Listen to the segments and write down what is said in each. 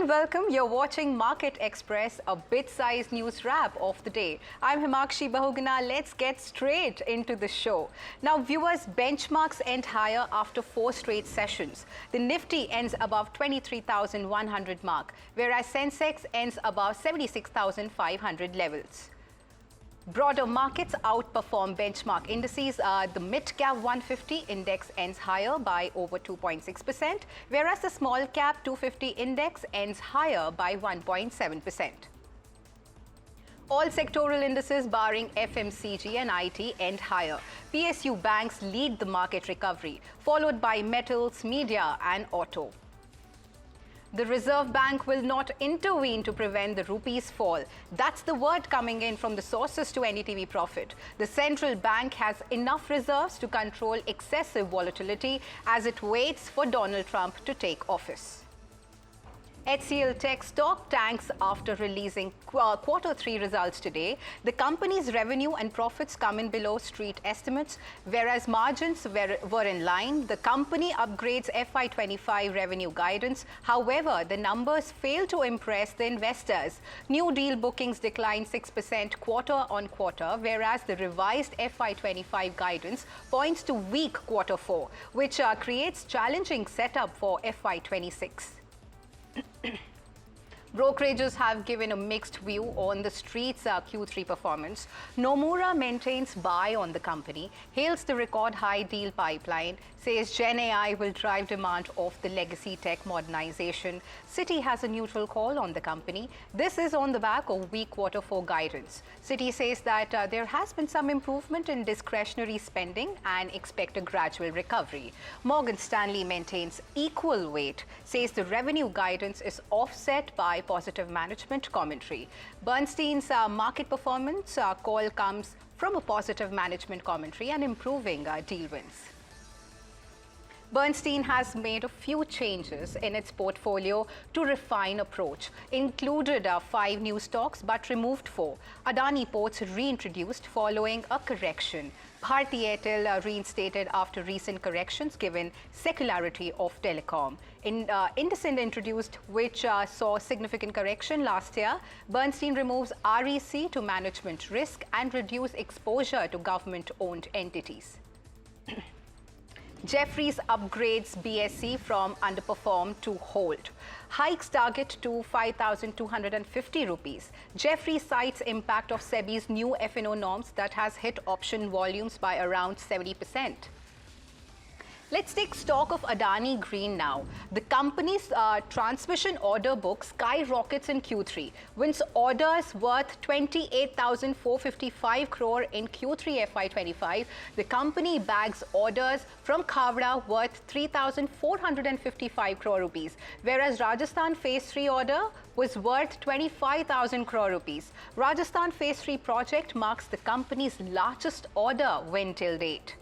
welcome. You're watching Market Express, a bit-sized news wrap of the day. I'm Himakshi Bahuguna. Let's get straight into the show. Now, viewers, benchmarks end higher after 4 straight sessions. The Nifty ends above 23,100 mark, whereas Sensex ends above 76,500 levels. Broader markets outperform benchmark indices. The mid-cap 150 index ends higher by over 2.6%, whereas the small-cap 250 index ends higher by 1.7%. All sectoral indices barring FMCG and IT end higher. PSU banks lead the market recovery, followed by metals, media and auto. The Reserve Bank will not intervene to prevent the rupee's fall. That's the word coming in from the sources to NDTV Profit. The central bank has enough reserves to control excessive volatility as it waits for Donald Trump to take office. HCLTech stock tanks after releasing Q3 results today. The company's revenue and profits come in below street estimates, whereas margins were in line. The company upgrades FY25 revenue guidance. However, the numbers fail to impress the investors. New deal bookings declined 6% quarter-on-quarter, whereas the revised FY25 guidance points to weak Q4, which creates challenging setup for FY26. Brokerages have given a mixed view on the street's Q3 performance. Nomura maintains buy on the company, hails the record high deal pipeline, says Gen AI will drive demand of the legacy tech modernization. Citi has a neutral call on the company. This is on the back of weak Q4 guidance. Citi says that there has been some improvement in discretionary spending and expect a gradual recovery. Morgan Stanley maintains equal weight, says the revenue guidance is offset by positive management commentary. Bernstein's market performance call comes from a positive management commentary and improving deal wins. Bernstein has made a few changes in its portfolio to refine approach, included 5 new stocks but removed 4. Adani Ports reintroduced following a correction. Bharti Airtel reinstated after recent corrections given secularity of telecom. Indocin introduced, which saw significant correction last year. Bernstein removes REC to management risk and reduce exposure to government-owned entities. Jefferies upgrades BSE from underperform to hold. Hikes target to 5,250 rupees. Jefferies cites impact of SEBI's new F&O norms that has hit option volumes by around 70%. Let's take stock of Adani Green now. The company's transmission order book skyrockets in Q3, wins orders worth 28,455 crore in Q3 FY25. The company bags orders from Khavda worth 3,455 crore rupees, whereas Rajasthan Phase 3 order was worth 25,000 crore rupees. Rajasthan Phase 3 project marks the company's largest order win till date.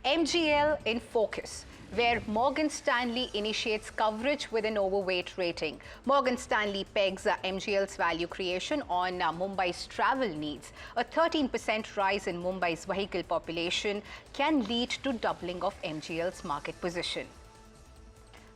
MGL in focus, where Morgan Stanley initiates coverage with an overweight rating. Morgan Stanley pegs MGL's value creation on Mumbai's travel needs. A 13% rise in Mumbai's vehicle population can lead to doubling of MGL's market position.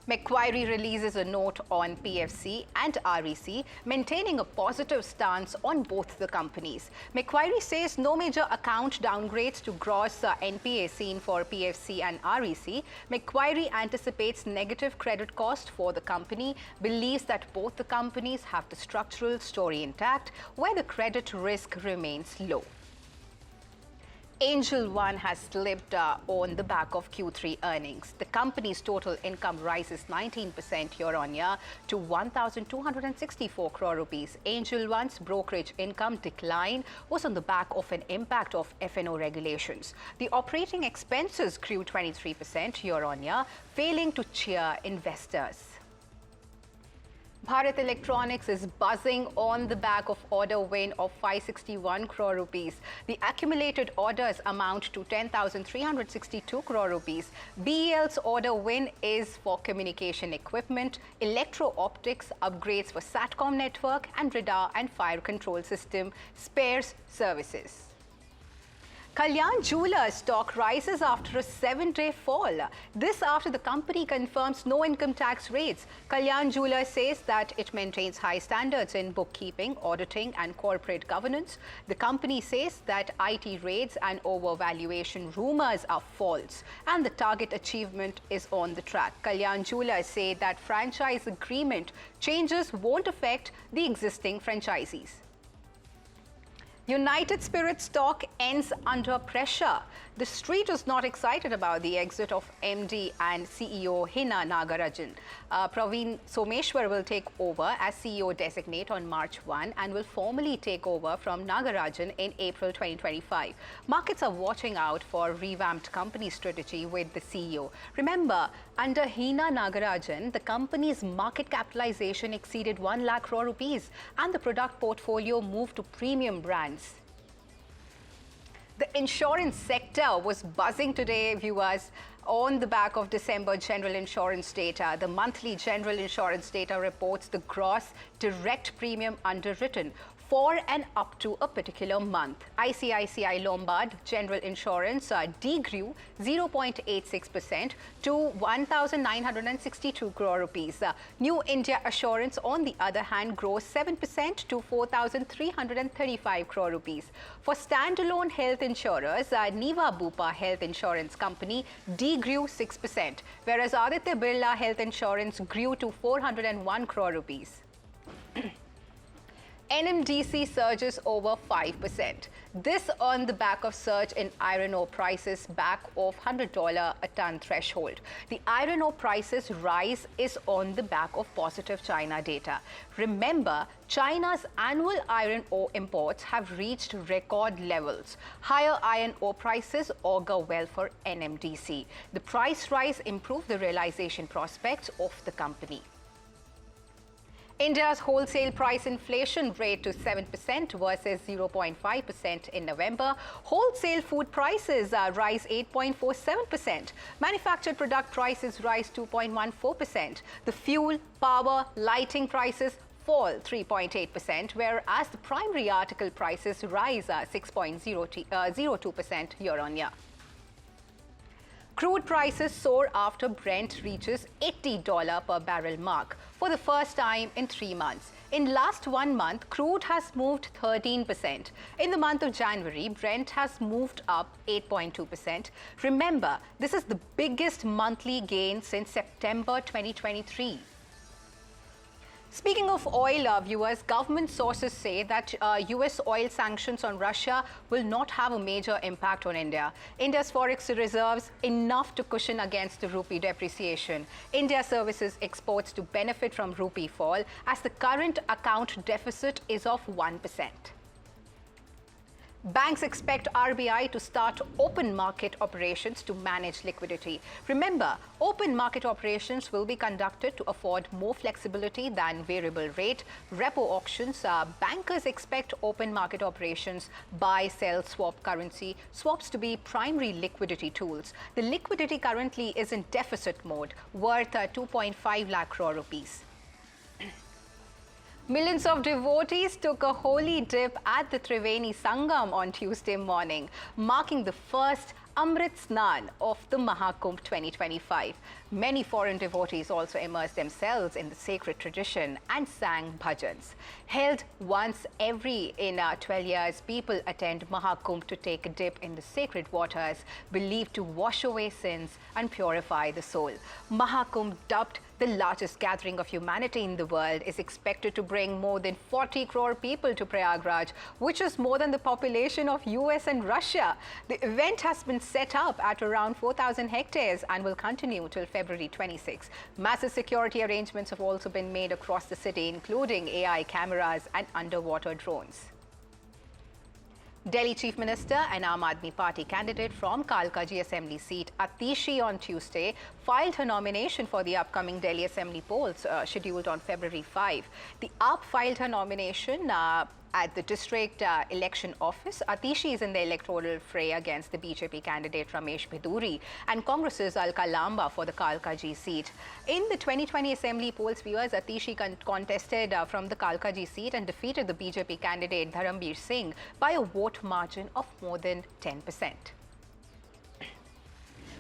Macquarie releases a note on PFC and REC, maintaining a positive stance on both the companies. Macquarie says no major account downgrades to gross NPA seen for PFC and REC. Macquarie anticipates negative credit cost for the company, believes that both the companies have the structural story intact, where the credit risk remains low. Angel One has slipped on the back of Q3 earnings. The company's total income rises 19% year-on-year to 1,264 crore rupees. Angel One's brokerage income decline was on the back of an impact of F&O regulations. The operating expenses grew 23% year-on-year, failing to cheer investors. Bharat Electronics is buzzing on the back of order win of 561 crore rupees. The accumulated orders amount to 10,362 crore rupees. BEL's order win is for communication equipment, electro-optics, upgrades for SATCOM network, and radar and fire control system spares services. Kalyan Jewellers stock rises after a 7-day fall. This after the company confirms no income tax rates. Kalyan Jewellers says that it maintains high standards in bookkeeping, auditing and corporate governance. The company says that IT raids and overvaluation rumors are false and the target achievement is on the track. Kalyan Jewellers say that franchise agreement changes won't affect the existing franchisees. United Spirits stock ends under pressure. The street is not excited about the exit of MD and CEO Hina Nagarajan. Praveen Someshwar will take over as CEO designate on March 1 and will formally take over from Nagarajan in April 2025. Markets are watching out for revamped company strategy with the CEO. Remember, under Hina Nagarajan, the company's market capitalization exceeded 1 lakh crore rupees and the product portfolio moved to premium brands. The insurance sector was buzzing today, viewers, on the back of December general insurance data. The monthly general insurance data reports the gross direct premium underwritten for and up to a particular month. ICICI Lombard General Insurance degrew 0.86% to 1,962 crore rupees. New India Assurance, on the other hand, grows 7% to 4,335 crore rupees. For standalone health insurers, Niva Bupa Health Insurance Company degrew 6%, whereas Aditya Birla Health Insurance grew to 401 crore rupees. NMDC surges over 5%. This on the back of surge in iron ore prices back of $100 a ton threshold. The iron ore prices rise is on the back of positive China data. Remember, China's annual iron ore imports have reached record levels. Higher iron ore prices augur well for NMDC. The price rise improved the realization prospects of the company. India's wholesale price inflation rate to 7% versus 0.5% in November. Wholesale food prices rise 8.47%. Manufactured product prices rise 2.14%. The fuel, power, lighting prices fall 3.8%, whereas the primary article prices rise 6.02% year on year. Crude prices soar after Brent reaches $80 per barrel mark for the first time in 3 months. In last 1 month, crude has moved 13%. In the month of January, Brent has moved up 8.2%. Remember, this is the biggest monthly gain since September 2023. Speaking of oil, viewers, government sources say that US oil sanctions on Russia will not have a major impact on India. India's forex reserves enough to cushion against the rupee depreciation. India services exports to benefit from rupee fall as the current account deficit is of 1%. Banks expect RBI to start open market operations to manage liquidity. Remember, open market operations will be conducted to afford more flexibility than variable rate repo auctions. Bankers expect open market operations buy, sell, swap currency, swaps to be primary liquidity tools. The liquidity currently is in deficit mode, worth 2.5 lakh crore rupees. Millions of devotees took a holy dip at the Triveni Sangam on Tuesday morning, marking the first Amrit Snan of the Mahakumbh 2025. Many foreign devotees also immersed themselves in the sacred tradition and sang bhajans. Held once every 12 years, people attend Mahakumbh to take a dip in the sacred waters, believed to wash away sins and purify the soul. Mahakumbh, dubbed the largest gathering of humanity in the world, is expected to bring more than 40 crore people to Prayagraj, which is more than the population of US and Russia. The event has been set up at around 4,000 hectares and will continue till February 26. Massive security arrangements have also been made across the city, including AI cameras and underwater drones. Delhi Chief Minister and Aam Aadmi Party candidate from Kalkaji Assembly seat, Atishi, on Tuesday filed her nomination for the upcoming Delhi Assembly polls scheduled on February 5. The AAP filed her nomination at the district election office. Atishi is in the electoral fray against the BJP candidate Ramesh Biduri and Congress's Alka Lamba for the Kalkaji seat. In the 2020 assembly polls, viewers, Atishi contested from the Kalkaji seat and defeated the BJP candidate Dharamveer Singh by a vote margin of more than 10%.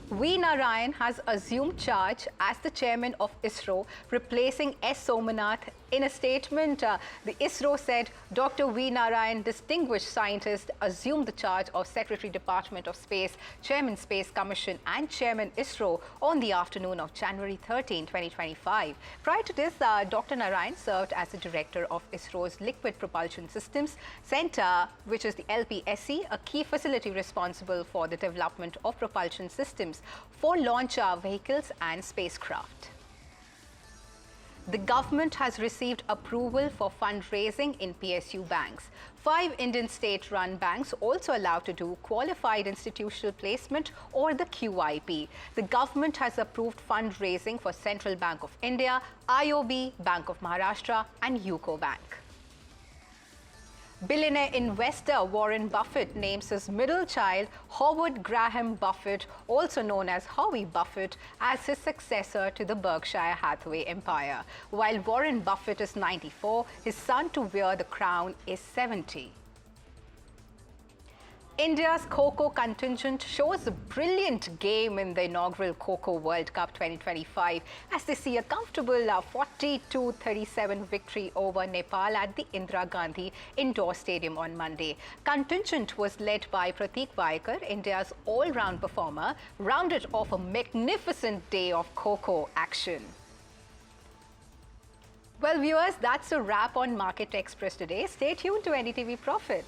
V. Narayan has assumed charge as the chairman of ISRO, replacing S. Somanath. In a statement, the ISRO said Dr. V. Narayan, distinguished scientist, assumed the charge of Secretary Department of Space, Chairman Space Commission and Chairman ISRO on the afternoon of January 13, 2025. Prior to this, Dr. Narayan served as the director of ISRO's Liquid Propulsion Systems Center, which is the LPSC, a key facility responsible for the development of propulsion systems for launch vehicles and spacecraft. The government has received approval for fundraising in PSU banks. 5 Indian state-run banks also allowed to do qualified institutional placement or the QIP. The government has approved fundraising for Central Bank of India, IOB, Bank of Maharashtra and UCO Bank. Billionaire investor Warren Buffett names his middle child, Howard Graham Buffett, also known as Howie Buffett, as his successor to the Berkshire Hathaway empire. While Warren Buffett is 94, his son to wear the crown is 70. India's Kho-Kho contingent shows a brilliant game in the inaugural Kho-Kho World Cup 2025 as they see a comfortable 42-37 victory over Nepal at the Indira Gandhi Indoor Stadium on Monday. Contingent was led by Pratik Vaikar, India's all-round performer, rounded off a magnificent day of Kho-Kho action. Well, viewers, that's a wrap on Market Express today. Stay tuned to NDTV Profit.